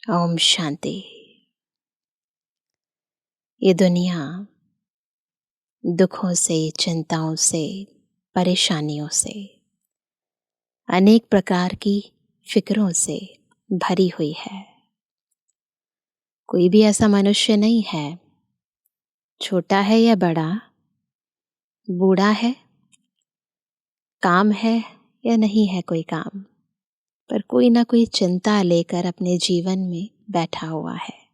ओम शांति। ये दुनिया दुखों से, चिंताओं से, परेशानियों से, अनेक प्रकार की फिक्रों से भरी हुई है। कोई भी ऐसा मनुष्य नहीं है, छोटा है या बड़ा, बूढ़ा है, काम है या नहीं है कोई काम, पर कोई ना कोई चिंता लेकर अपने जीवन में बैठा हुआ है।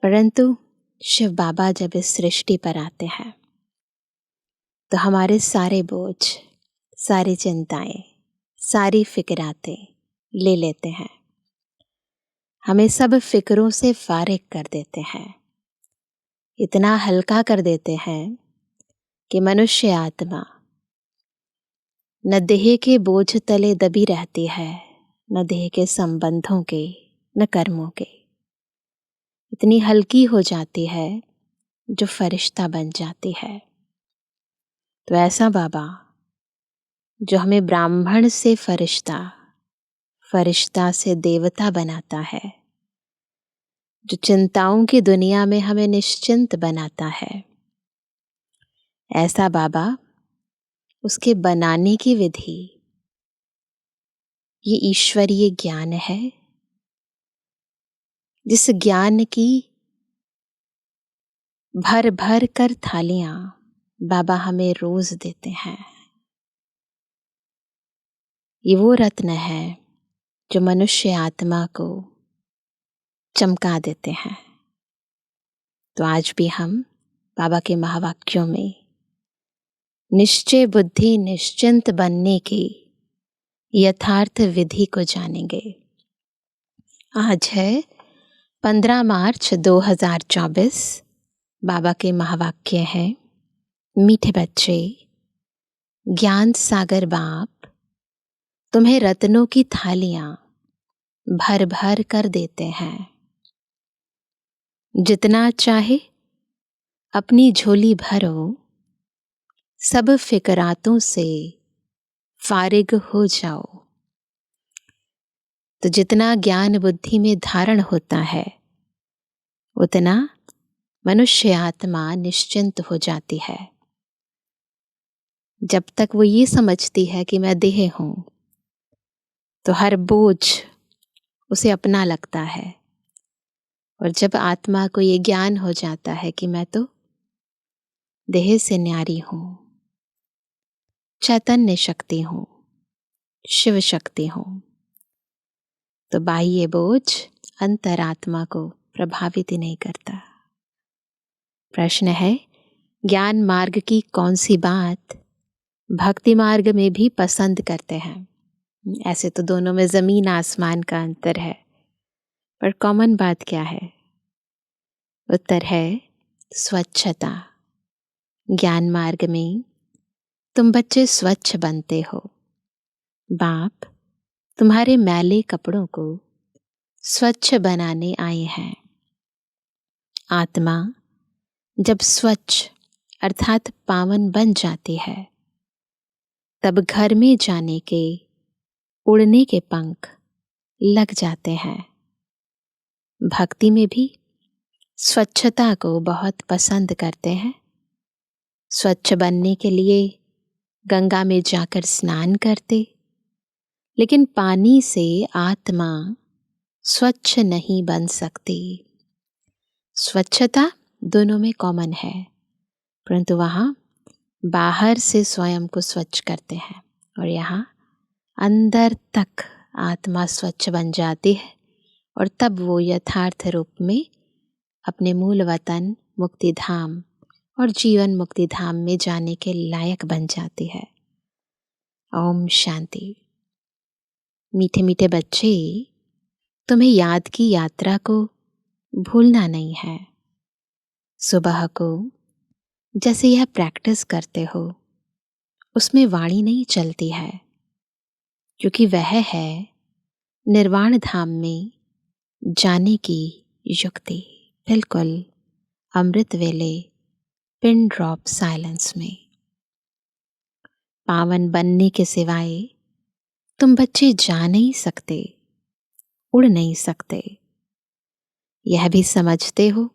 परंतु शिव बाबा जब इस सृष्टि पर आते हैं तो हमारे सारे बोझ, सारी चिंताएं, सारी फिक्रातें ले लेते हैं। हमें सब फिक्रों से फारिग कर देते हैं। इतना हल्का कर देते हैं कि मनुष्य आत्मा न देह के बोझ तले दबी रहती है, न देह के संबंधों के, न कर्मों के। इतनी हल्की हो जाती है जो फरिश्ता बन जाती है। तो ऐसा बाबा जो हमें ब्राह्मण से फरिश्ता, फरिश्ता से देवता बनाता है, जो चिंताओं की दुनिया में हमें निश्चिंत बनाता है, ऐसा बाबा, उसके बनाने की विधि ये ईश्वरीय ज्ञान है, जिस ज्ञान की भर भर कर थालियां बाबा हमें रोज देते हैं। ये वो रत्न है जो मनुष्य आत्मा को चमका देते हैं। तो आज भी हम बाबा के महावाक्यों में निश्चय बुद्धि निश्चिंत बनने की यथार्थ विधि को जानेंगे। आज है 15 मार्च 2024। बाबा के महावाक्य हैं, मीठे बच्चे, ज्ञान सागर बाप तुम्हें रत्नों की थालियां भर भर कर देते हैं। जितना चाहे अपनी झोली भरो, सब फिकरातों से फारिग हो जाओ। तो जितना ज्ञान बुद्धि में धारण होता है, उतना मनुष्य आत्मा निश्चिंत हो जाती है। जब तक वो ये समझती है कि मैं देह हूं, तो हर बोझ उसे अपना लगता है। और जब आत्मा को ये ज्ञान हो जाता है कि मैं तो देह से न्यारी हूं, चैतन्य शक्ति हूं, शिव शक्ति हूं, तो बाह्य बोझ अंतरात्मा को प्रभावित ही नहीं करता। प्रश्न है, ज्ञान मार्ग की कौन सी बात भक्ति मार्ग में भी पसंद करते हैं? ऐसे तो दोनों में जमीन आसमान का अंतर है, पर कॉमन बात क्या है? उत्तर है स्वच्छता। ज्ञान मार्ग में तुम बच्चे स्वच्छ बनते हो। बाप तुम्हारे मैले कपड़ों को स्वच्छ बनाने आए हैं। आत्मा जब स्वच्छ अर्थात पावन बन जाती है, तब घर में जाने के, उड़ने के पंख लग जाते हैं। भक्ति में भी स्वच्छता को बहुत पसंद करते हैं। स्वच्छ बनने के लिए गंगा में जाकर स्नान करते, लेकिन पानी से आत्मा स्वच्छ नहीं बन सकती। स्वच्छता दोनों में कॉमन है, परंतु वहाँ बाहर से स्वयं को स्वच्छ करते हैं और यहाँ अंदर तक आत्मा स्वच्छ बन जाती है, और तब वो यथार्थ रूप में अपने मूल वतन मुक्ति धाम और जीवन मुक्ति धाम में जाने के लायक बन जाती है। ओम शांति। मीठे मीठे बच्चे, तुम्हें याद की यात्रा को भूलना नहीं है। सुबह को जैसे यह प्रैक्टिस करते हो, उसमें वाणी नहीं चलती है, क्योंकि वह है निर्वाण धाम में जाने की युक्ति। बिल्कुल अमृत वेले, पिन ड्रॉप साइलेंस में। पावन बनने के सिवाय तुम बच्चे जा नहीं सकते। उड़ नहीं सकते। यह भी समझते हो,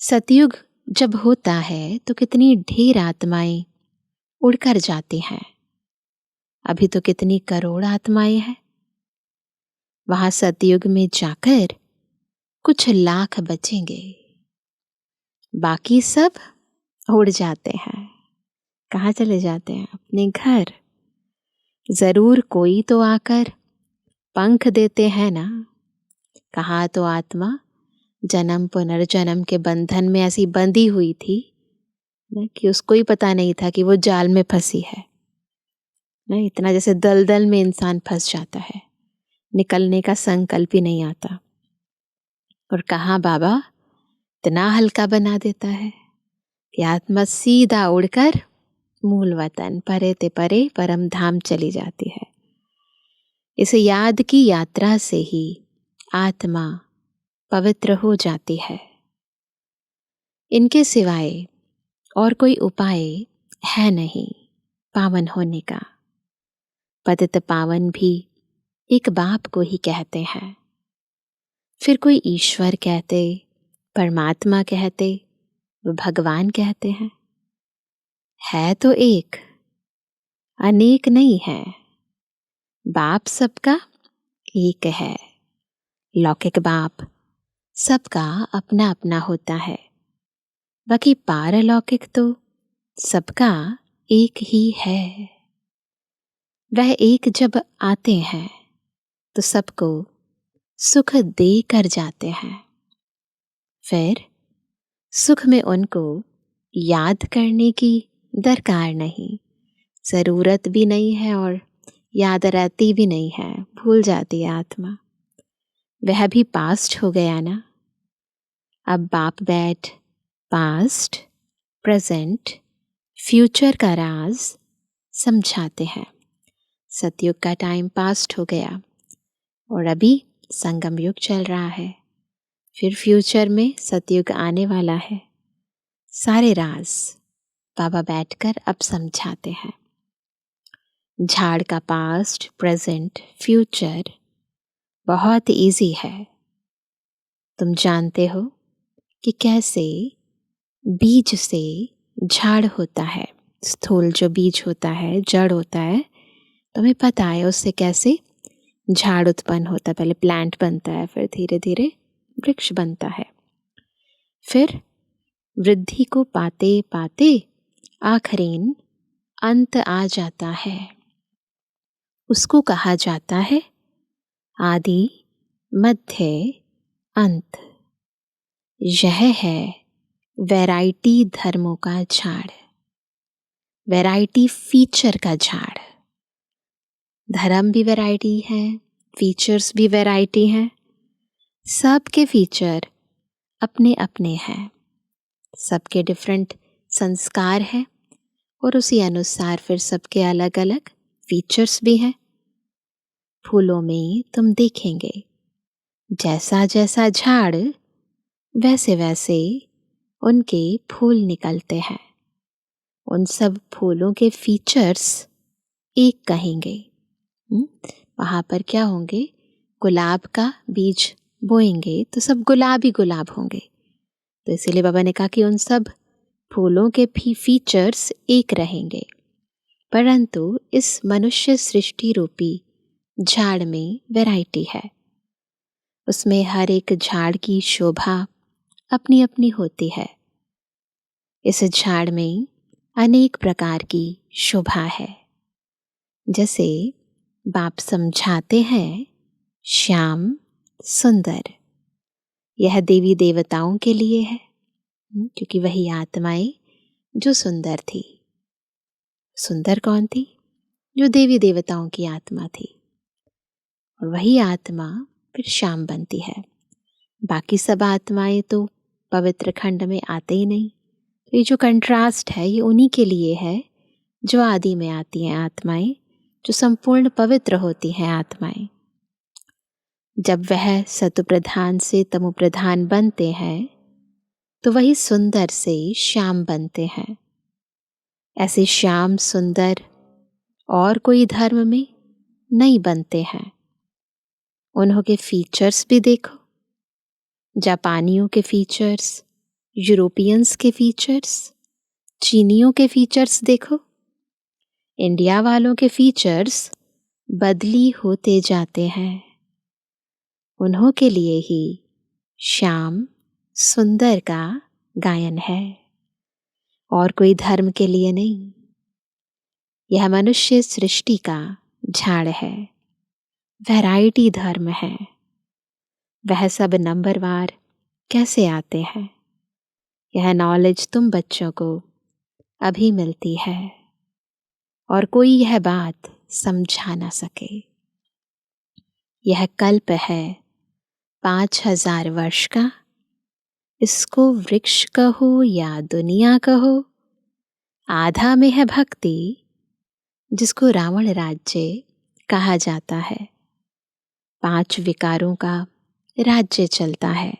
सतयुग जब होता है तो कितनी ढेर आत्माएं उड़कर जाती हैं। अभी तो कितनी करोड़ आत्माएं हैं। वहां सतयुग में जाकर कुछ लाख बचेंगे, बाकी सब उड़ जाते हैं। कहाँ चले जाते हैं? अपने घर। जरूर कोई तो आकर पंख देते हैं ना। कहाँ तो आत्मा जन्म पुनर्जन्म के बंधन में ऐसी बंधी हुई थी ना कि उसको ही पता नहीं था कि वो जाल में फंसी है ना। इतना जैसे दलदल में इंसान फंस जाता है, निकलने का संकल्प ही नहीं आता। और कहाँ बाबा इतना हल्का बना देता है कि आत्मा सीधा उड़कर मूल वतन परे ते परे परम धाम चली जाती है। इस याद की यात्रा से ही आत्मा पवित्र हो जाती है। इनके सिवाय और कोई उपाय है नहीं पावन होने का। पतित पावन भी एक बाप को ही कहते हैं, फिर कोई ईश्वर कहते, परमात्मा कहते, वो भगवान कहते हैं। है तो एक, अनेक नहीं है। बाप सबका एक है। लौकिक बाप सबका अपना अपना होता है, बाकी पारलौकिक तो सबका एक ही है। वह एक जब आते हैं तो सबको सुख दे कर जाते हैं। फिर सुख में उनको याद करने की दरकार नहीं, जरूरत भी नहीं है और याद रहती भी नहीं है, भूल जाती है आत्मा। वह भी पास्ट हो गया ना। अब बाप बैठ पास्ट, प्रेजेंट, फ्यूचर का राज समझाते हैं। सतयुग का टाइम पास्ट हो गया और अभी संगम युग चल रहा है। फिर फ्यूचर में सतयुग आने वाला है। सारे राज बाबा बैठकर अब समझाते हैं। झाड़ का पास्ट, प्रेजेंट, फ्यूचर बहुत इजी है। तुम जानते हो कि कैसे बीज से झाड़ होता है। स्थूल जो बीज होता है, जड़ होता है, तुम्हें पता है उससे कैसे झाड़ उत्पन्न होता है। पहले प्लांट बनता है, फिर धीरे धीरे वृक्ष बनता है। फिर वृद्धि को पाते पाते आखिरीन अंत आ जाता है। उसको कहा जाता है आदि मध्य अंत। यह है वैरायटी धर्मों का झाड़, वैरायटी फीचर का झाड़। धर्म भी वैरायटी है, फीचर्स भी वैरायटी हैं। सबके फीचर अपने अपने हैं, सबके डिफरेंट संस्कार हैं और उसी अनुसार फिर सबके अलग अलग फीचर्स भी हैं। फूलों में तुम देखेंगे जैसा जैसा झाड़ वैसे वैसे उनके फूल निकलते हैं। उन सब फूलों के फीचर्स एक कहेंगे। वहाँ पर क्या होंगे? गुलाब का बीज बोएंगे तो सब गुलाब ही गुलाब होंगे। तो इसीलिए बाबा ने कहा कि उन सब फूलों के भी फीचर्स एक रहेंगे, परंतु इस मनुष्य सृष्टि रूपी झाड़ में वैरायटी है। उसमें हर एक झाड़ की शोभा अपनी अपनी होती है। इस झाड़ में अनेक प्रकार की शोभा है। जैसे बाप समझाते हैं श्याम सुंदर, यह देवी देवताओं के लिए है, क्योंकि वही आत्माएं जो सुंदर थी। सुंदर कौन थी? जो देवी देवताओं की आत्मा थी, और वही आत्मा फिर श्याम बनती है। बाकी सब आत्माएं तो पवित्र खंड में आते ही नहीं। तो ये जो कंट्रास्ट है ये उन्हीं के लिए है जो आदि में आती हैं आत्माएं, जो संपूर्ण पवित्र होती हैं आत्माएं। जब वह सत्व प्रधान से तमो प्रधान बनते हैं तो वही सुंदर से श्याम बनते हैं। ऐसे श्याम सुंदर और कोई धर्म में नहीं बनते हैं। उन्हों के फीचर्स भी देखो, जापानियों के फीचर्स, यूरोपियंस के फीचर्स, चीनियों के फीचर्स देखो। इंडिया वालों के फीचर्स बदली होते जाते हैं। उन्हों के लिए ही श्याम सुंदर का गायन है, और कोई धर्म के लिए नहीं। यह मनुष्य सृष्टि का झाड़ है, वैरायटी धर्म है। वह सब नंबरवार कैसे आते हैं, यह नॉलेज तुम बच्चों को अभी मिलती है, और कोई यह बात समझा ना सके। यह कल्प है 5000 वर्ष का, इसको वृक्ष कहो या दुनिया कहो। आधा में है भक्ति, जिसको रावण राज्य कहा जाता है। 5 विकारों का राज्य चलता है।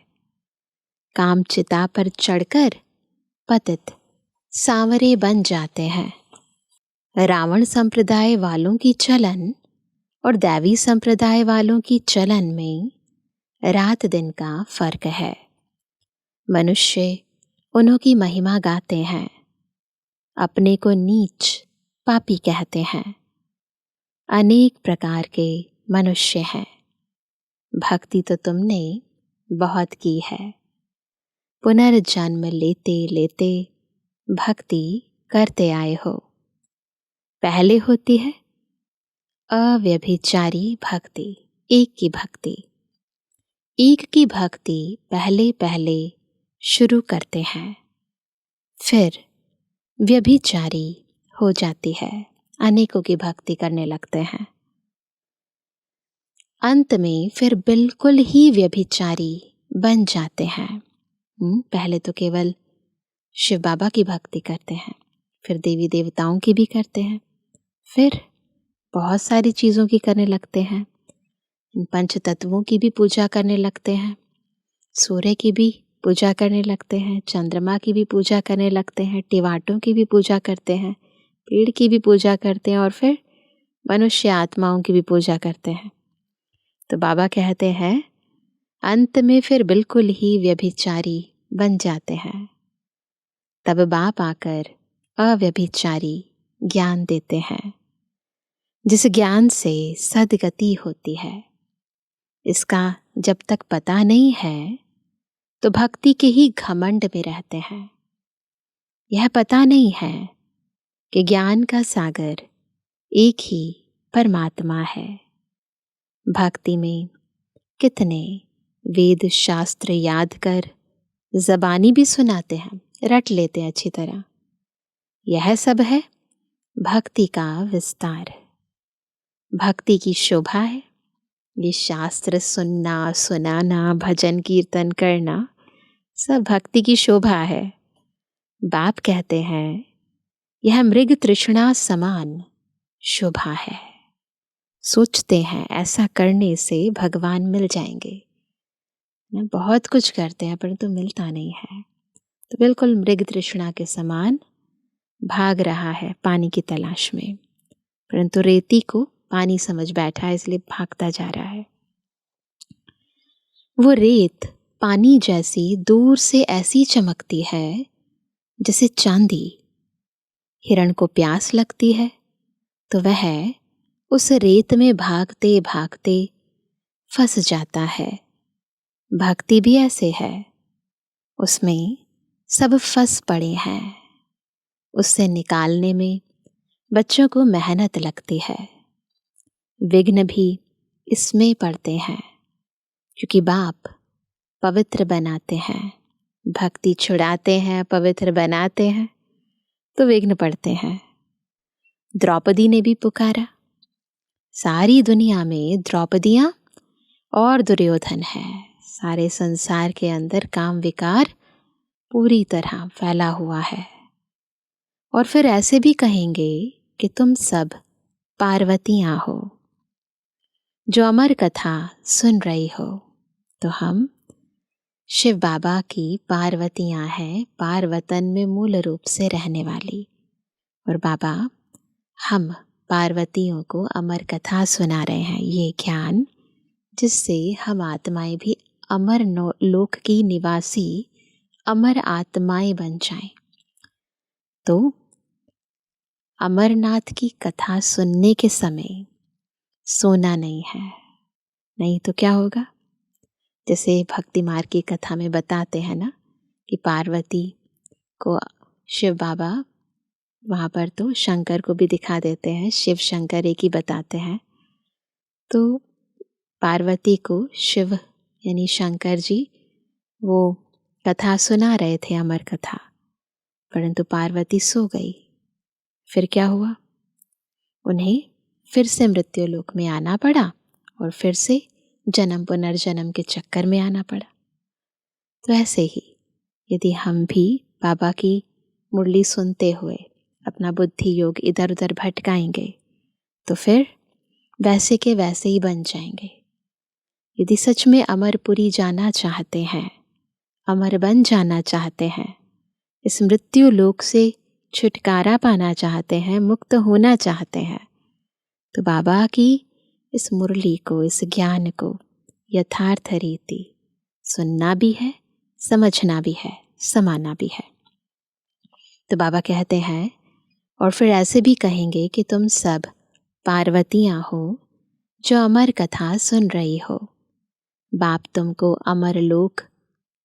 काम चिता पर चढ़कर पतित सांवरे बन जाते हैं। रावण संप्रदाय वालों की चलन और दैवी संप्रदाय वालों की चलन में रात दिन का फर्क है। मनुष्य उन्हों की महिमा गाते हैं, अपने को नीच पापी कहते हैं। अनेक प्रकार के मनुष्य हैं। भक्ति तो तुमने बहुत की है। पुनर्जन्म लेते लेते भक्ति करते आए हो। पहले होती है अव्यभिचारी भक्ति, एक की भक्ति। एक की भक्ति पहले पहले शुरू करते हैं, फिर व्यभिचारी हो जाती है, अनेकों की भक्ति करने लगते हैं। अंत में फिर बिल्कुल ही व्यभिचारी बन जाते हैं। पहले तो केवल शिव बाबा की भक्ति करते हैं, फिर देवी देवताओं की भी करते हैं, फिर बहुत सारी चीज़ों की करने लगते हैं। पंच तत्वों की भी पूजा करने लगते हैं, सूर्य की भी पूजा करने लगते हैं, चंद्रमा की भी पूजा करने लगते हैं, टिवाटों की भी पूजा करते हैं, पेड़ की भी पूजा करते हैं, और फिर मनुष्य आत्माओं की भी पूजा करते हैं। तो बाबा कहते हैं अंत में फिर बिल्कुल ही व्यभिचारी बन जाते हैं। तब बाप आकर अव्यभिचारी ज्ञान देते हैं, जिस ज्ञान से सद्गति होती है। इसका जब तक पता नहीं है तो भक्ति के ही घमंड में रहते हैं। यह पता नहीं है कि ज्ञान का सागर एक ही परमात्मा है। भक्ति में कितने वेद शास्त्र याद कर ज़बानी भी सुनाते हैं, रट लेते हैं अच्छी तरह। यह सब है भक्ति का विस्तार, भक्ति की शोभा है। ये शास्त्र सुनना, सुनाना, भजन कीर्तन करना सब भक्ति की शोभा है। बाप कहते हैं यह मृग तृष्णा समान शोभा है। सोचते हैं ऐसा करने से भगवान मिल जाएंगे, बहुत कुछ करते हैं परंतु मिलता नहीं है। तो बिल्कुल मृग तृष्णा के समान भाग रहा है पानी की तलाश में, परंतु रेती को पानी समझ बैठा है, इसलिए भागता जा रहा है। वो रेत पानी जैसी दूर से ऐसी चमकती है जैसे चांदी। हिरण को प्यास लगती है तो वह उस रेत में भागते भागते फंस जाता है। भक्ति भी ऐसे है, उसमें सब फंस पड़े हैं। उससे निकालने में बच्चों को मेहनत लगती है। विघ्न भी इसमें पड़ते हैं, क्योंकि बाप पवित्र बनाते हैं। भक्ति छुड़ाते हैं, पवित्र बनाते हैं, तो विघ्न पड़ते हैं। द्रौपदी ने भी पुकारा। सारी दुनिया में द्रौपदियां और दुर्योधन है। सारे संसार के अंदर काम विकार पूरी तरह फैला हुआ है। और फिर ऐसे भी कहेंगे कि तुम सब पार्वतियां हो जो अमर कथा सुन रही हो। तो हम शिव बाबा की पार्वतियां हैं, पार्वतन में मूल रूप से रहने वाली। और बाबा हम पार्वतियों को अमर कथा सुना रहे हैं। ये ज्ञान जिससे हम आत्माएं भी अमर लोक की निवासी अमर आत्माएं बन जाएं। तो अमरनाथ की कथा सुनने के समय सोना नहीं है, नहीं तो क्या होगा? जैसे भक्ति मार्ग की कथा में बताते हैं ना कि पार्वती को शिव बाबा, वहाँ पर तो शंकर को भी दिखा देते हैं, शिव शंकर एक ही बताते हैं। तो पार्वती को शिव यानी शंकर जी वो कथा सुना रहे थे, अमर कथा, परंतु पार्वती सो गई। फिर क्या हुआ? उन्हें फिर से मृत्यु लोक में आना पड़ा और फिर से जन्म पुनर्जन्म के चक्कर में आना पड़ा। तो ऐसे ही यदि हम भी बाबा की मुरली सुनते हुए अपना बुद्धि योग इधर उधर भटकाएंगे तो फिर वैसे के वैसे ही बन जाएंगे। यदि सच में अमरपुरी जाना चाहते हैं, अमर बन जाना चाहते हैं, इस मृत्यु लोक से छुटकारा पाना चाहते हैं, मुक्त होना चाहते हैं, तो बाबा की इस मुरली को, इस ज्ञान को यथार्थ रीति सुनना भी है, समझना भी है, समाना भी है। तो बाबा कहते हैं और फिर ऐसे भी कहेंगे कि तुम सब पार्वतियाँ हो जो अमर कथा सुन रही हो। बाप तुमको अमर लोक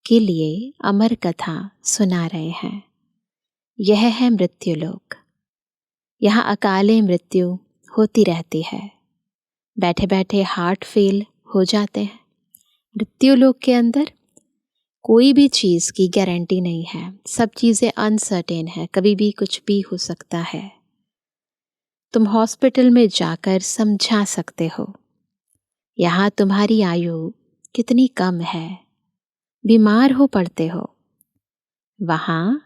के लिए अमर कथा सुना रहे हैं। यह है मृत्यु लोक। यहाँ अकाले मृत्यु होती रहती है। बैठे बैठे हार्ट फेल हो जाते हैं। मृत्यु लोक के अंदर कोई भी चीज़ की गारंटी नहीं है, सब चीज़ें अनसर्टेन है, कभी भी कुछ भी हो सकता है। तुम हॉस्पिटल में जाकर समझा सकते हो यहाँ तुम्हारी आयु कितनी कम है, बीमार हो पड़ते हो, वहाँ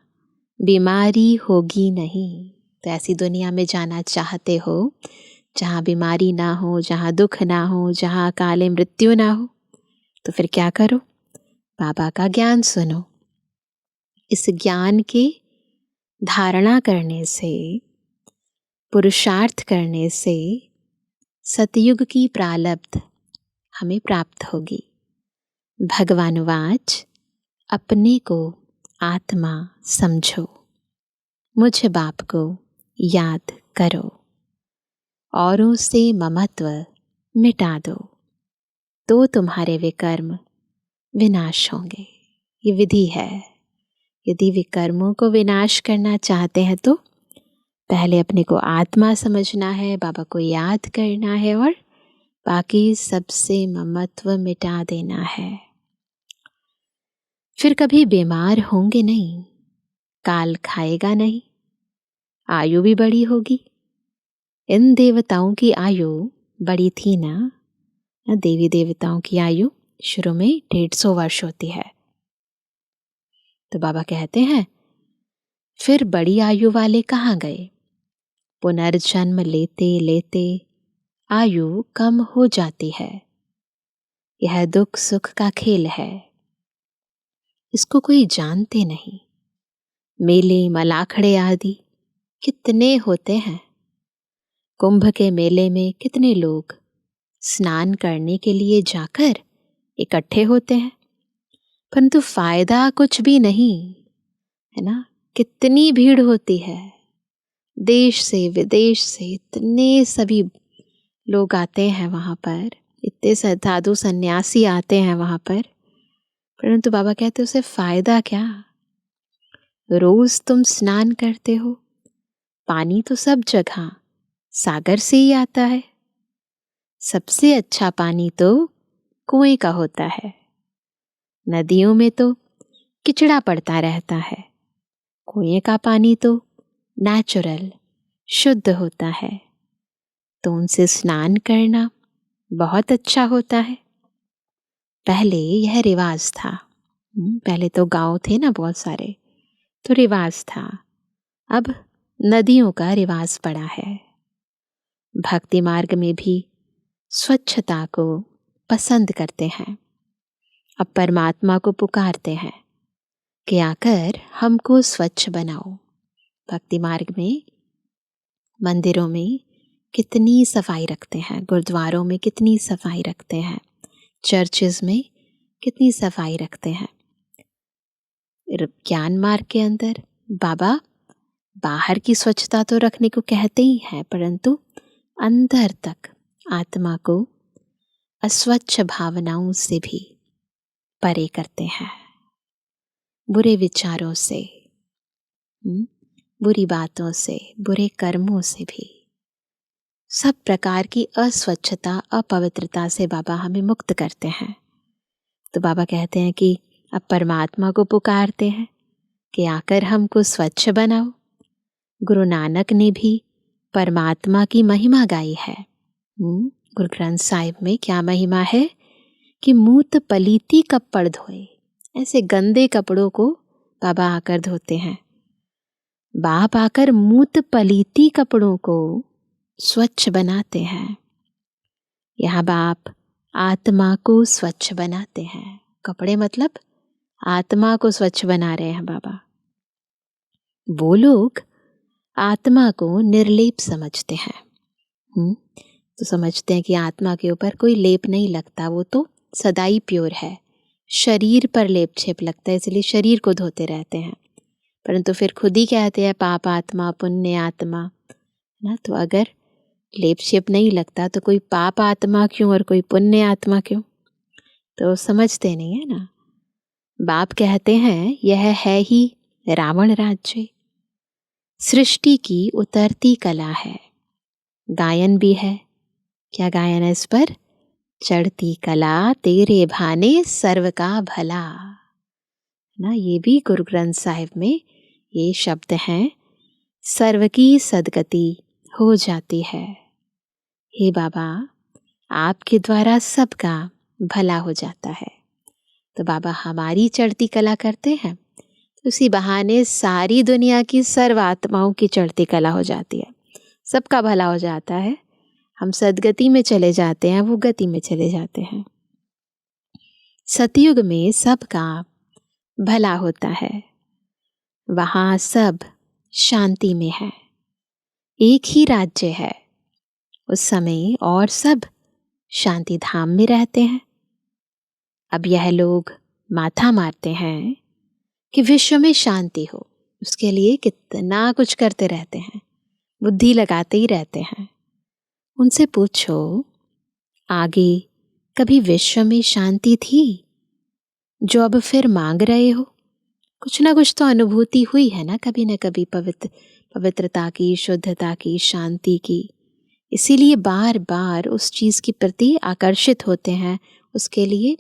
बीमारी होगी नहीं। तो ऐसी दुनिया में जाना चाहते हो जहाँ बीमारी ना हो, जहाँ दुख ना हो, जहाँ अकाले मृत्यु ना हो, तो फिर क्या करो? बाबा का ज्ञान सुनो। इस ज्ञान के धारणा करने से, पुरुषार्थ करने से सतयुग की प्रारब्ध हमें प्राप्त होगी। भगवानुवाच अपने को आत्मा समझो, मुझ बाप को याद करो, औरों से ममत्व मिटा दो, तो तुम्हारे विकर्म विनाश होंगे। ये विधि है। यदि विकर्मों को विनाश करना चाहते हैं तो पहले अपने को आत्मा समझना है, बाबा को याद करना है और बाकी सबसे ममत्व मिटा देना है। फिर कभी बीमार होंगे नहीं, काल खाएगा नहीं, आयु भी बड़ी होगी। इन देवताओं की आयु बड़ी थी ना, देवी देवताओं की आयु शुरू में 150 वर्ष होती है। तो बाबा कहते हैं फिर बड़ी आयु वाले कहाँ गए? पुनर्जन्म लेते लेते आयु कम हो जाती है। यह दुख सुख का खेल है, इसको कोई जानते नहीं। मेले मलाखड़े आदि कितने होते हैं। कुंभ के मेले में कितने लोग स्नान करने के लिए जाकर इकट्ठे होते हैं, परंतु फायदा कुछ भी नहीं है ना। कितनी भीड़ होती है, देश से विदेश से इतने सभी लोग आते हैं वहाँ पर, इतने साधु सन्यासी आते हैं वहाँ पर, परंतु बाबा कहते उसे फायदा क्या? रोज तुम स्नान करते हो, पानी तो सब जगह सागर से ही आता है। सबसे अच्छा पानी तो कुएं का होता है। नदियों में तो किचड़ा पड़ता रहता है, कुएं का पानी तो नेचुरल शुद्ध होता है। तो उनसे स्नान करना बहुत अच्छा होता है। पहले यह रिवाज था। पहले तो गांव थे ना बहुत सारे, तो रिवाज था। अब नदियों का रिवाज पड़ा है। भक्ति मार्ग में भी स्वच्छता को पसंद करते हैं। अब परमात्मा को पुकारते हैं कि आकर हमको स्वच्छ बनाओ। भक्ति मार्ग में मंदिरों में कितनी सफाई रखते हैं, गुरुद्वारों में कितनी सफाई रखते हैं, चर्चेज में कितनी सफाई रखते हैं। ज्ञान मार्ग के अंदर बाबा बाहर की स्वच्छता तो रखने को कहते ही हैं, परंतु अंदर तक आत्मा को अस्वच्छ भावनाओं से भी परे करते हैं, बुरे विचारों से, बुरी बातों से, बुरे कर्मों से भी, सब प्रकार की अस्वच्छता, अपवित्रता से बाबा हमें मुक्त करते हैं। तो बाबा कहते हैं कि अब परमात्मा को पुकारते हैं कि आकर हमको स्वच्छ बनाओ। गुरु नानक ने भी परमात्मा की महिमा गाई है। गुरु ग्रंथ साहिब में क्या महिमा है कि मूत पलीती कपड़ धोए। ऐसे गंदे कपड़ों को बाबा आकर धोते हैं। बाप आकर मूत पलीती कपड़ों को स्वच्छ बनाते हैं। यह बाप आत्मा को स्वच्छ बनाते हैं। कपड़े मतलब आत्मा को स्वच्छ बना रहे हैं बाबा। वो लोग आत्मा को निर्लेप समझते हैं। तो समझते हैं कि आत्मा के ऊपर कोई लेप नहीं लगता, वो तो सदा ही प्योर है। शरीर पर लेप छेप लगता है, इसलिए शरीर को धोते रहते हैं। परंतु फिर खुद ही कहते हैं पाप आत्मा, पुण्य आत्मा, ना। तो अगर लेप छेप नहीं लगता तो कोई पाप आत्मा क्यों और कोई पुण्य आत्मा क्यों? तो समझते नहीं है ना। बाप कहते हैं यह है ही रावण राज्य, सृष्टि की उतरती कला है। गायन भी है। क्या गायन है इस पर? चढ़ती कला तेरे भाने सर्व का भला, ना। ये भी गुरु ग्रंथ साहिब में ये शब्द हैं, सर्व की सदगति हो जाती है। हे बाबा, आपके द्वारा सबका भला हो जाता है। तो बाबा हमारी चढ़ती कला करते हैं, उसी बहाने सारी दुनिया की सर्व आत्माओं की चढ़ती कला हो जाती है, सबका भला हो जाता है। हम सदगति में चले जाते हैं, वो गति में चले जाते हैं। सतयुग में सबका भला होता है, वहाँ सब शांति में है, एक ही राज्य है उस समय, और सब शांति धाम में रहते हैं। अब यह लोग माथा मारते हैं कि विश्व में शांति हो, उसके लिए कितना कुछ करते रहते हैं, बुद्धि लगाते ही रहते हैं। उनसे पूछो, आगे कभी विश्व में शांति थी जो अब फिर मांग रहे हो? कुछ ना कुछ तो अनुभूति हुई है ना कभी पवित्रता की, शुद्धता की, शांति की। इसीलिए बार बार उस चीज़ के प्रति आकर्षित होते हैं, उसके लिए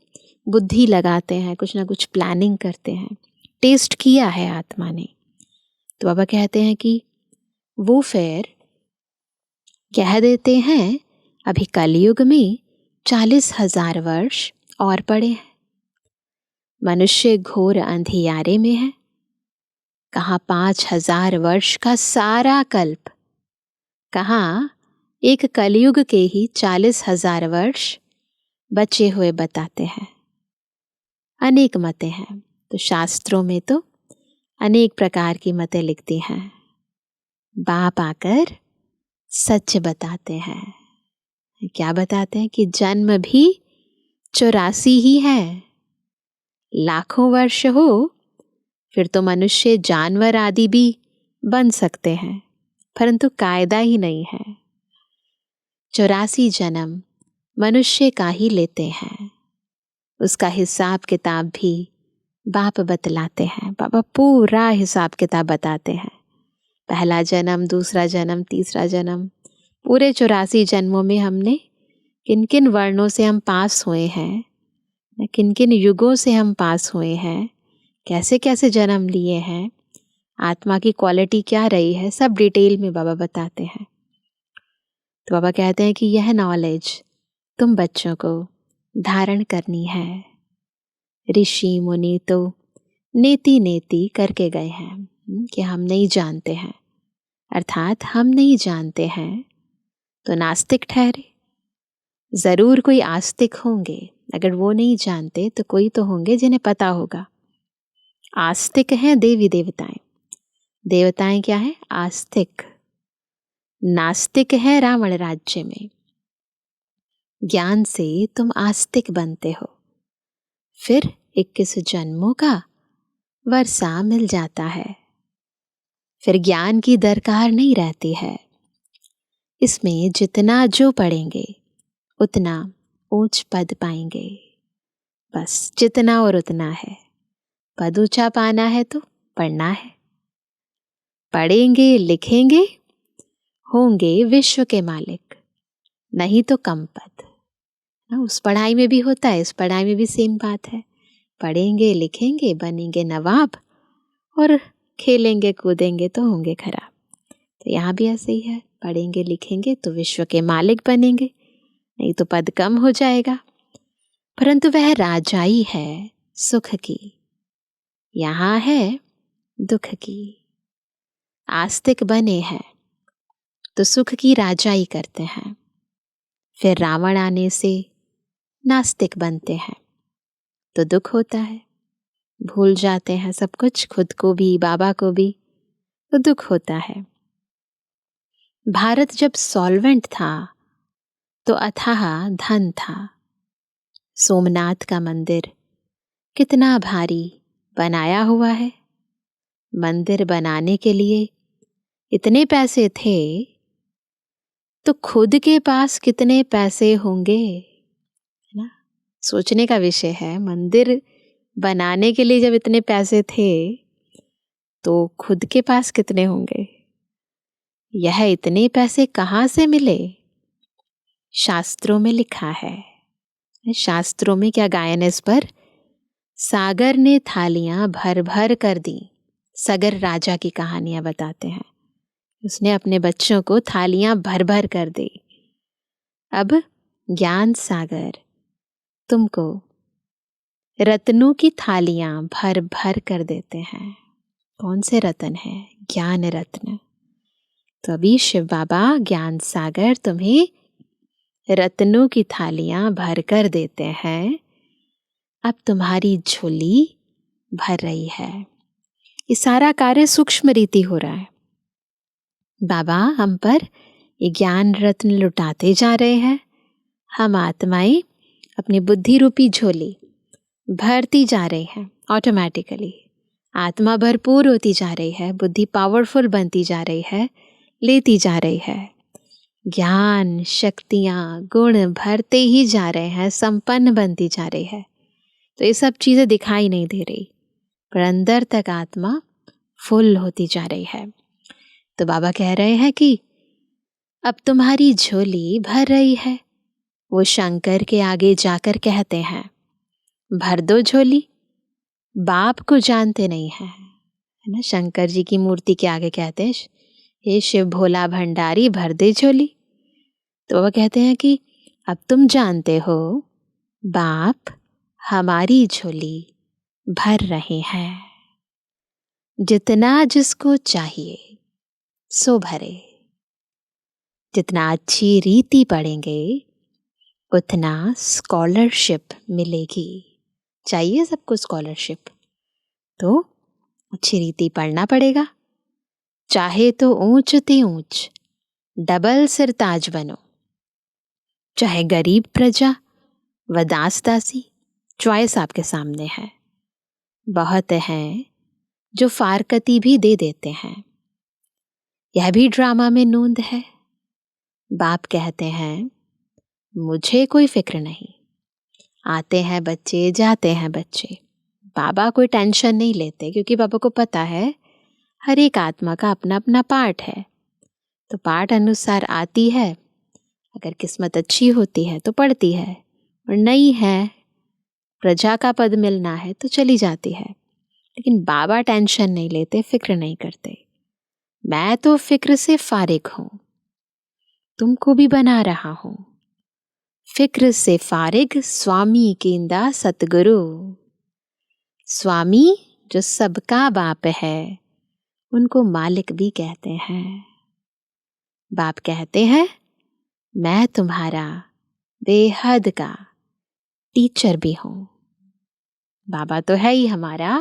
बुद्धि लगाते हैं, कुछ ना कुछ प्लानिंग करते हैं। टेस्ट किया है आत्मा ने। तो बाबा कहते हैं कि वो फिर कह देते हैं अभी कलयुग में 40,000 वर्ष और पड़े हैं। मनुष्य घोर अंधियारे में है। कहाँ 5,000 वर्ष का सारा कल्प, कहाँ एक कलयुग के ही 40,000 वर्ष बचे हुए बताते हैं। अनेक मतें हैं, तो शास्त्रों में तो अनेक प्रकार की मतें लिखती हैं। बाप आकर सच बताते हैं। क्या बताते हैं? कि जन्म भी 84 ही है। लाखों वर्ष हो फिर तो मनुष्य जानवर आदि भी बन सकते हैं, परंतु कायदा ही नहीं है। 84 जन्म मनुष्य का ही लेते हैं। उसका हिसाब किताब भी बाप बतलाते हैं। बाबा पूरा हिसाब किताब बताते हैं। पहला जन्म, दूसरा जन्म, तीसरा जन्म, पूरे 84 जन्मों में हमने किन किन वर्णों से हम पास हुए हैं, किन किन युगों से हम पास हुए हैं, कैसे कैसे जन्म लिए हैं, आत्मा की क्वालिटी क्या रही है, सब डिटेल में बाबा बताते हैं। तो बाबा कहते हैं कि यह नॉलेज तुम बच्चों को धारण करनी है। ऋषि मुनि तो नेति नेति करके गए हैं कि हम नहीं जानते हैं, अर्थात हम नहीं जानते हैं तो नास्तिक ठहरे। जरूर कोई आस्तिक होंगे, अगर वो नहीं जानते तो कोई तो होंगे जिन्हें पता होगा। आस्तिक हैं देवी देवताएं। देवताएं क्या है? आस्तिक। नास्तिक है रावण राज्य में। ज्ञान से तुम आस्तिक बनते हो, फिर 21 जन्मों का वर्षा मिल जाता है। फिर ज्ञान की दरकार नहीं रहती है। इसमें जितना जो पढ़ेंगे उतना ऊंच पद पाएंगे। बस जितना और उतना है। पद ऊंचा पाना है तो पढ़ना है। पढ़ेंगे लिखेंगे होंगे विश्व के मालिक, नहीं तो कम पद। उस पढ़ाई में भी होता है, इस पढ़ाई में भी सेम बात है। पढ़ेंगे लिखेंगे बनेंगे नवाब, और खेलेंगे कूदेंगे तो होंगे खराब। तो यहाँ भी ऐसे ही है, पढ़ेंगे लिखेंगे तो विश्व के मालिक बनेंगे, नहीं तो पद कम हो जाएगा। परंतु वह राजाई है सुख की, यहाँ है दुख की। आस्तिक बने हैं तो सुख की राजाई करते हैं, फिर रावण आने से नास्तिक बनते हैं तो दुख होता है। भूल जाते हैं सब कुछ, खुद को भी बाबा को भी, तो दुख होता है। भारत जब सॉल्वेंट था तो अथाह धन था। सोमनाथ का मंदिर कितना भारी बनाया हुआ है। मंदिर बनाने के लिए इतने पैसे थे तो खुद के पास कितने पैसे होंगे, है ना? सोचने का विषय है। मंदिर बनाने के लिए जब इतने पैसे थे तो खुद के पास कितने होंगे। यह इतने पैसे कहाँ से मिले? शास्त्रों में लिखा है। शास्त्रों में क्या गायन इस पर? सागर ने थालियां भर भर कर दी। सगर राजा की कहानियां बताते हैं। उसने अपने बच्चों को थालियां भर भर कर दी। अब ज्ञान सागर तुमको रत्नों की थालियां भर भर कर देते हैं। कौन से रत्न है? ज्ञान रत्न। तो अभी शिव बाबा ज्ञान सागर तुम्हें रत्नों की थालियां भर कर देते हैं। अब तुम्हारी झोली भर रही है। ये सारा कार्य सूक्ष्म रीति हो रहा है। बाबा हम पर ये ज्ञान रत्न लुटाते जा रहे हैं। हम आत्माएं अपनी बुद्धि रूपी झोली भरती जा रही हैं। ऑटोमेटिकली आत्मा भरपूर होती जा रही है, बुद्धि पावरफुल बनती जा रही है, लेती जा रही है। ज्ञान शक्तियाँ गुण भरते ही जा रहे हैं, संपन्न बनती जा रही है। तो ये सब चीज़ें दिखाई नहीं दे रही, पर अंदर तक आत्मा फुल होती जा रही है। तो बाबा कह रहे हैं कि अब तुम्हारी झोली भर रही है। वो शंकर के आगे जाकर कहते हैं भर दो झोली। बाप को जानते नहीं है, है ना? शंकर जी की मूर्ति के आगे कहते हैं हे शिव भोला भंडारी भर दे झोली। तो बाबा कहते हैं कि अब तुम जानते हो बाप हमारी झोली भर रहे हैं। जितना जिसको चाहिए सो भरे। जितना अच्छी रीति पढ़ेंगे उतना स्कॉलरशिप मिलेगी। चाहिए सबको स्कॉलरशिप, तो अच्छी रीति पढ़ना पड़ेगा। चाहे तो ऊंच ते ऊंच डबल सिरताज बनो, चाहे गरीब प्रजा व दास दासी, चॉइस आपके सामने है। बहुत हैं जो फारकती भी दे देते हैं, यह भी ड्रामा में नोंद है। बाप कहते हैं मुझे कोई फिक्र नहीं। आते हैं बच्चे जाते हैं बच्चे, बाबा कोई टेंशन नहीं लेते, क्योंकि बाबा को पता है हर एक आत्मा का अपना अपना पार्ट है। तो पार्ट अनुसार आती है, अगर किस्मत अच्छी होती है तो पढ़ती है, और नहीं है प्रजा का पद मिलना है तो चली जाती है। लेकिन बाबा टेंशन नहीं लेते, फिक्र नहीं करते। मैं तो फिक्र से फारिग हूं, तुमको भी बना रहा हूं। फिक्र से फारिग स्वामी केंदा सतगुरु। स्वामी जो सबका बाप है उनको मालिक भी कहते हैं। बाप कहते हैं मैं तुम्हारा बेहद का टीचर भी हूं। बाबा तो है ही हमारा,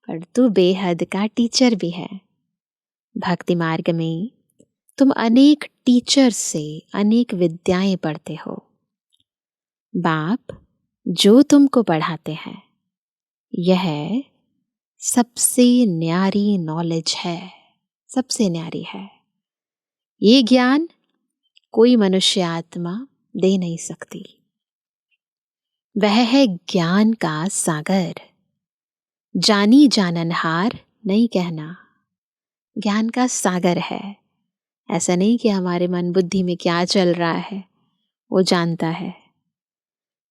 पर तू बेहद का टीचर भी है। भक्ति मार्ग में तुम अनेक टीचर से अनेक विद्याएं पढ़ते हो। बाप जो तुमको पढ़ाते हैं यह सबसे न्यारी नॉलेज है, सबसे न्यारी है। ये ज्ञान कोई मनुष्य आत्मा दे नहीं सकती। वह है ज्ञान का सागर। जानी जाननहार नहीं कहना, ज्ञान का सागर है। ऐसा नहीं कि हमारे मन बुद्धि में क्या चल रहा है वो जानता है।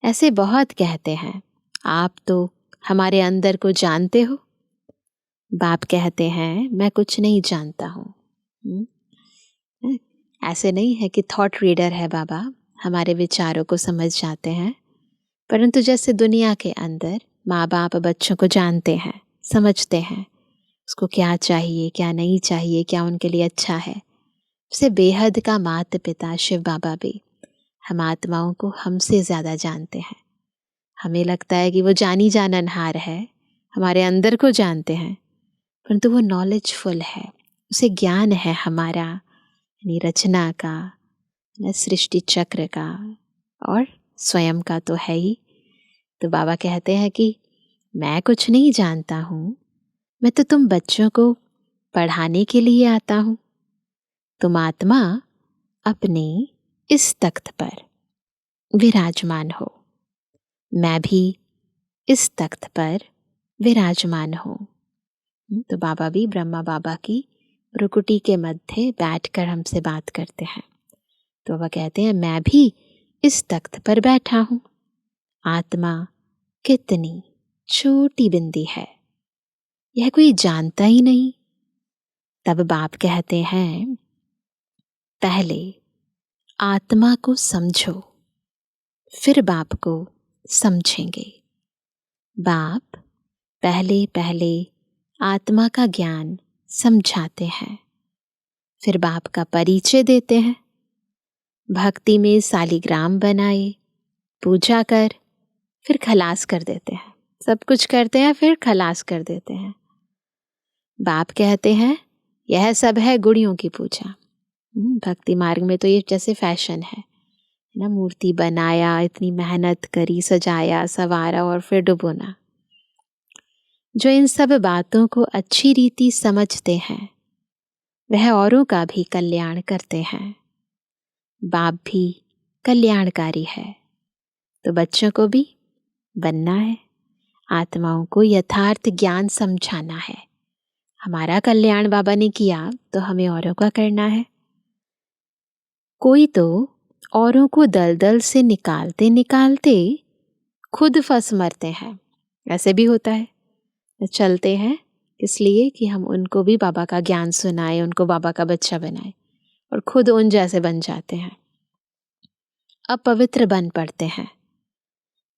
ऐसे बहुत कहते हैं, आप तो हमारे अंदर को जानते हो। बाप कहते हैं मैं कुछ नहीं जानता हूँ। ऐसे नहीं है कि थॉट रीडर है बाबा, हमारे विचारों को समझ जाते हैं, परंतु जैसे दुनिया के अंदर माँ बाप बच्चों को जानते हैं, समझते हैं, उसको क्या चाहिए क्या नहीं चाहिए, क्या उनके लिए अच्छा है, उसे बेहद का माता पिता शिव बाबा भी हम आत्माओं को हमसे ज़्यादा जानते हैं। हमें लगता है कि वो जानी जाननहार है, हमारे अंदर को जानते हैं, परंतु वो नॉलेजफुल है, उसे ज्ञान है हमारा यानी रचना का, सृष्टि चक्र का और स्वयं का तो है ही। तो बाबा कहते हैं कि मैं कुछ नहीं जानता हूँ, मैं तो तुम बच्चों को पढ़ाने के लिए आता हूँ। तुम आत्मा अपने इस तख्त पर विराजमान हो, मैं भी इस तख्त पर विराजमान हूँ। तो बाबा भी ब्रह्मा बाबा की भ्रुकुटी के मध्य बैठकर हमसे बात करते हैं। तो बाबा कहते हैं मैं भी इस तख्त पर बैठा हूँ। आत्मा कितनी छोटी बिंदी है, यह कोई जानता ही नहीं। तब बाप कहते हैं पहले आत्मा को समझो, फिर बाप को समझेंगे। बाप पहले पहले आत्मा का ज्ञान समझाते हैं, फिर बाप का परिचय देते हैं। भक्ति में सालिग्राम बनाए, पूजा कर, फिर खलास कर देते हैं। सब कुछ करते हैं फिर खलास कर देते हैं। बाप कहते हैं यह सब है गुड़ियों की पूजा। भक्ति मार्ग में तो ये जैसे फैशन है ना, मूर्ति बनाया, इतनी मेहनत करी, सजाया संवारा और फिर डुबोना। जो इन सब बातों को अच्छी रीति समझते हैं वह औरों का भी कल्याण करते हैं। बाप भी कल्याणकारी है, तो बच्चों को भी बनना है, आत्माओं को यथार्थ ज्ञान समझाना है। हमारा कल्याण बाबा ने किया तो हमें औरों का करना है। कोई तो औरों को दलदल से निकालते निकालते खुद फंस मरते हैं, ऐसे भी होता है। चलते हैं इसलिए कि हम उनको भी बाबा का ज्ञान सुनाए, उनको बाबा का बच्चा बनाए, और खुद उन जैसे बन जाते हैं, अपवित्र बन पड़ते हैं,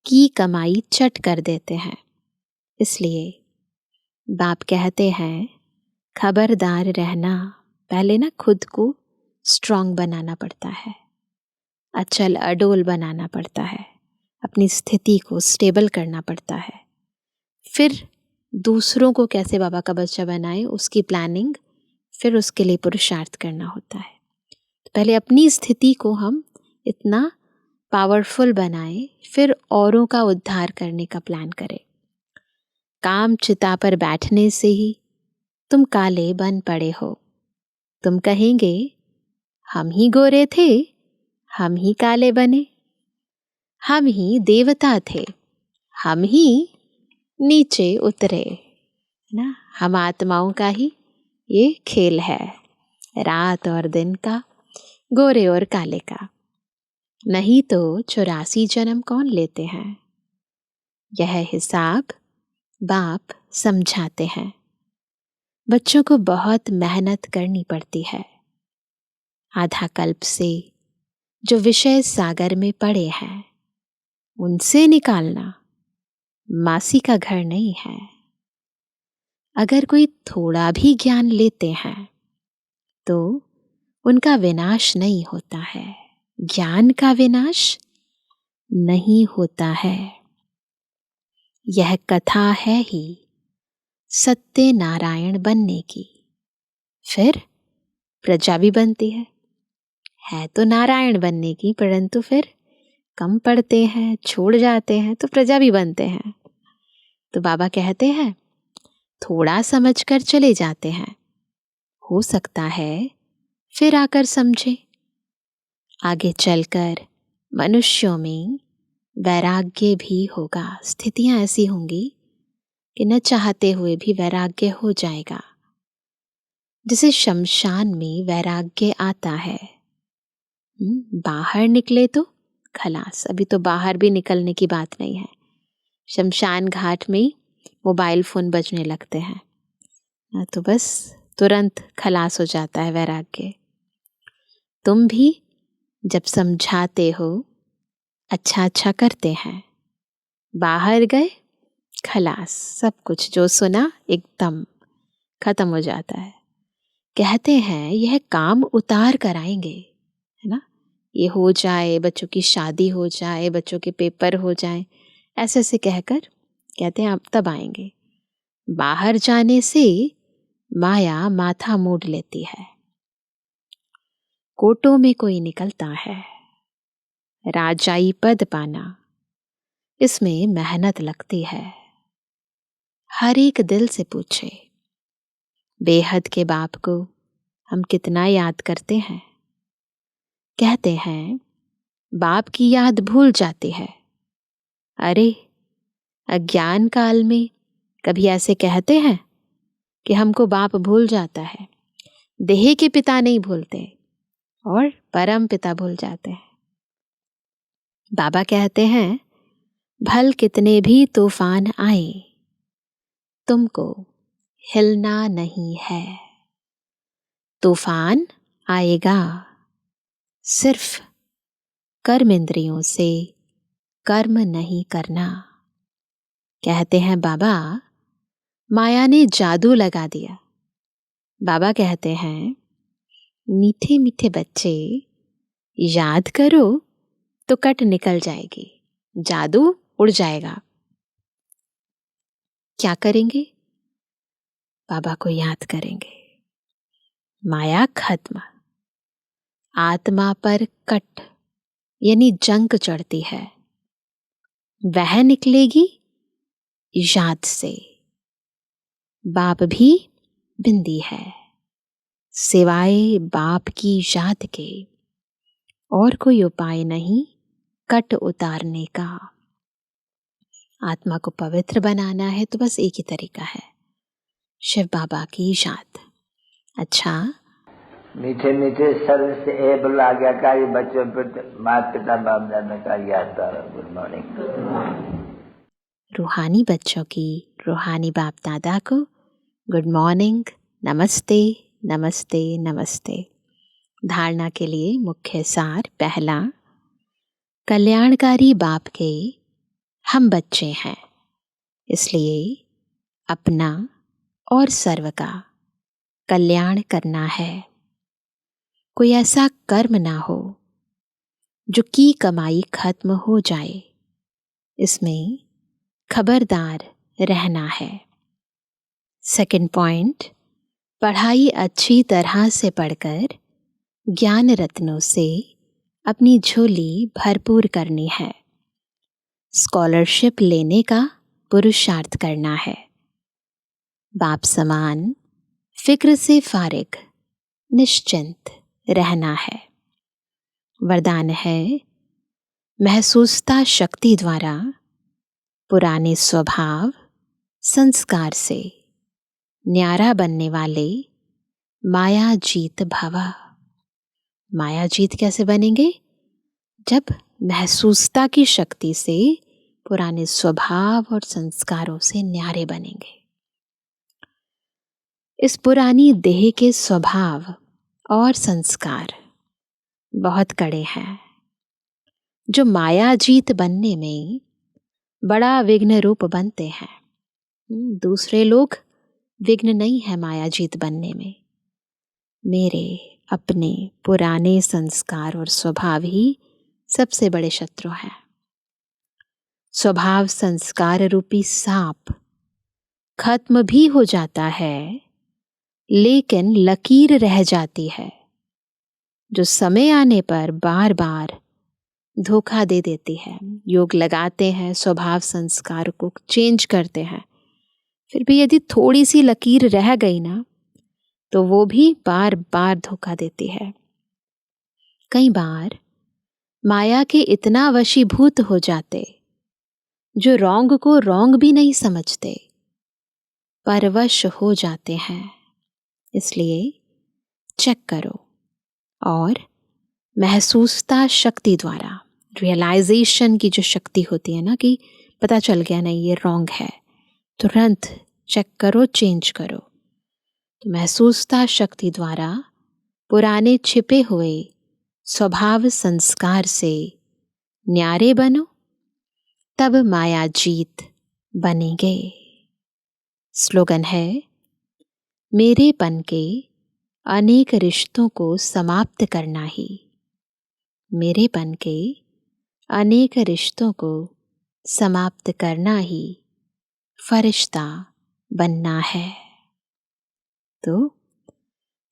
की कमाई चट कर देते हैं। इसलिए बाप कहते हैं खबरदार रहना। पहले ना खुद को स्ट्रांग बनाना पड़ता है, अचल अडोल बनाना पड़ता है, अपनी स्थिति को स्टेबल करना पड़ता है। फिर दूसरों को कैसे बाबा का बच्चा बनाए उसकी प्लानिंग, फिर उसके लिए पुरुषार्थ करना होता है। तो पहले अपनी स्थिति को हम इतना पावरफुल बनाए, फिर औरों का उद्धार करने का प्लान करें। काम चिता पर बैठने से ही तुम काले बन पड़े हो। तुम कहेंगे हम ही गोरे थे, हम ही काले बने, हम ही देवता थे, हम ही नीचे उतरे ना। हम आत्माओं का ही ये खेल है, रात और दिन का, गोरे और काले का। नहीं तो 84 जन्म कौन लेते हैं। यह हिसाब बाप समझाते हैं। बच्चों को बहुत मेहनत करनी पड़ती है। आधा कल्प से जो विषय सागर में पड़े हैं उनसे निकालना मासी का घर नहीं है। अगर कोई थोड़ा भी ज्ञान लेते हैं तो उनका विनाश नहीं होता है, ज्ञान का विनाश नहीं होता है। यह कथा है ही सत्य नारायण बनने की, फिर प्रजा भी बनती है तो नारायण बनने की, परंतु फिर कम पढ़ते हैं, छोड़ जाते हैं तो प्रजा भी बनते हैं। तो बाबा कहते हैं थोड़ा समझकर चले जाते हैं, हो सकता है फिर आकर समझे। आगे चलकर मनुष्यों में वैराग्य भी होगा। स्थितियां ऐसी होंगी कि न चाहते हुए भी वैराग्य हो जाएगा। जैसे शमशान में वैराग्य आता है, बाहर निकले तो खलास। अभी तो बाहर भी निकलने की बात नहीं है, शमशान घाट में मोबाइल फोन बजने लगते हैं, तो बस तुरंत खलास हो जाता है वैराग्य। तुम भी जब समझाते हो, अच्छा अच्छा करते हैं, बाहर गए खलास, सब कुछ जो सुना एकदम खत्म हो जाता है। कहते हैं यह काम उतार कर आएंगे, है ना। ये हो जाए, बच्चों की शादी हो जाए, बच्चों के पेपर हो जाए, ऐसे ऐसे कहकर कहते हैं आप तब आएंगे। बाहर जाने से माया माथा मोड़ लेती है। कोटों में कोई निकलता है, राजाई पद पाना, इसमें मेहनत लगती है। हर एक दिल से पूछे, बेहद के बाप को हम कितना याद करते हैं। कहते हैं बाप की याद भूल जाती है। अरे अज्ञान काल में कभी ऐसे कहते हैं कि हमको बाप भूल जाता है। देह के पिता नहीं भूलते और परम पिता भूल जाते हैं। बाबा कहते हैं भल कितने भी तूफान आए, तुमको हिलना नहीं है। तूफान आएगा, सिर्फ कर्म इंद्रियों से कर्म नहीं करना। कहते हैं बाबा माया ने जादू लगा दिया। बाबा कहते हैं मीठे मीठे बच्चे, याद करो तो कट निकल जाएगी, जादू उड़ जाएगा। क्या करेंगे? बाबा को याद करेंगे। माया खत्म, आत्मा पर कट यानी जंक चढ़ती है, वह निकलेगी याद से। बाप भी बिंदी है, सिवाय बाप की याद के और कोई उपाय नहीं कट उतारने का। आत्मा को पवित्र बनाना है तो बस एक ही तरीका है, शिव बाबा की याद। अच्छा, मीठे मीठे स्वर से ए बुलाज्ञाकारी बच्चों पर माता पिता बाप दादा का याद। Good morning. रूहानी बच्चों की रूहानी बाप दादा को गुड मॉर्निंग, नमस्ते नमस्ते नमस्ते। धारणा के लिए मुख्य सार। पहला, कल्याणकारी बाप के हम बच्चे हैं, इसलिए अपना और सर्व का कल्याण करना है। कोई ऐसा कर्म ना हो जो की कमाई खत्म हो जाए, इसमें खबरदार रहना है। सेकंड पॉइंट, पढ़ाई अच्छी तरह से पढ़कर ज्ञान रत्नों से अपनी झोली भरपूर करनी है। स्कॉलरशिप लेने का पुरुषार्थ करना है। बाप समान फिक्र से फारिग निश्चिंत रहना है। वरदान है महसूसता शक्ति द्वारा पुराने स्वभाव संस्कार से न्यारा बनने वाले माया जीत भवा। माया जीत कैसे बनेंगे? जब महसूसता की शक्ति से पुराने स्वभाव और संस्कारों से न्यारे बनेंगे। इस पुरानी देह के स्वभाव और संस्कार बहुत कड़े हैं, जो माया जीत बनने में बड़ा विघ्न रूप बनते हैं। दूसरे लोग विघ्न नहीं है माया जीत बनने में, मेरे अपने पुराने संस्कार और स्वभाव ही सबसे बड़े शत्रु हैं। स्वभाव संस्कार रूपी सांप खत्म भी हो जाता है, लेकिन लकीर रह जाती है, जो समय आने पर बार बार धोखा दे देती है। योग लगाते हैं, स्वभाव संस्कार को चेंज करते हैं, फिर भी यदि थोड़ी सी लकीर रह गई ना, तो वो भी बार बार धोखा देती है। कई बार माया के इतना वशीभूत हो जाते, जो रॉन्ग को रॉन्ग भी नहीं समझते, परवश हो जाते हैं। इसलिए चेक करो और महसूसता शक्ति द्वारा, रियलाइजेशन की जो शक्ति होती है ना, कि पता चल गया नहीं ये रॉन्ग है, तुरंत चेक करो, चेंज करो। तो महसूसता शक्ति द्वारा पुराने छिपे हुए स्वभाव संस्कार से न्यारे बनो, तब माया जीत बनेंगे। स्लोगन है, मेरेपन के अनेक रिश्तों को समाप्त करना ही, मेरेपन के अनेक रिश्तों को समाप्त करना ही फरिश्ता बनना है। तो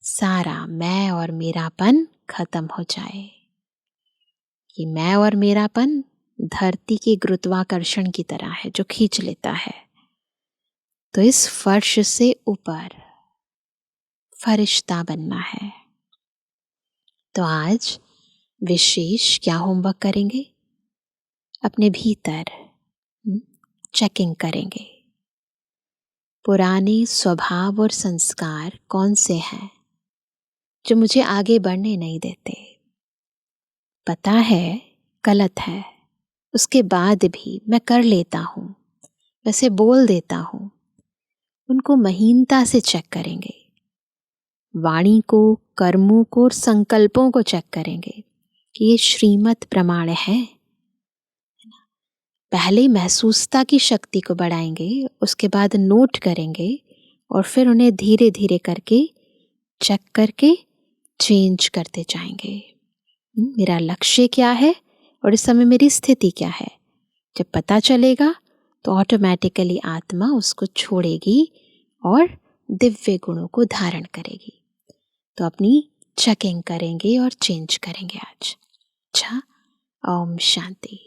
सारा मैं और मेरापन खत्म हो जाए। ये मैं और मेरापन धरती के गुरुत्वाकर्षण की तरह है जो खींच लेता है। तो इस फर्श से ऊपर फरिश्ता बनना है। तो आज विशेष क्या होमवर्क करेंगे? अपने भीतर चेकिंग करेंगे। पुराने स्वभाव और संस्कार कौन से हैं जो मुझे आगे बढ़ने नहीं देते? पता है गलत है, उसके बाद भी मैं कर लेता हूँ, वैसे बोल देता हूँ। उनको महीनता से चेक करेंगे। वाणी को, कर्मों को और संकल्पों को चेक करेंगे कि ये श्रीमत प्रमाण है। पहले महसूसता की शक्ति को बढ़ाएंगे, उसके बाद नोट करेंगे और फिर उन्हें धीरे धीरे करके चेक करके चेंज करते जाएंगे। मेरा लक्ष्य क्या है और इस समय मेरी स्थिति क्या है? जब पता चलेगा तो ऑटोमेटिकली आत्मा उसको छोड़ेगी और दिव्य गुणों को धारण करेगी। तो अपनी चेकिंग करेंगे और चेंज करेंगे आज। अच्छा, ओम शांति।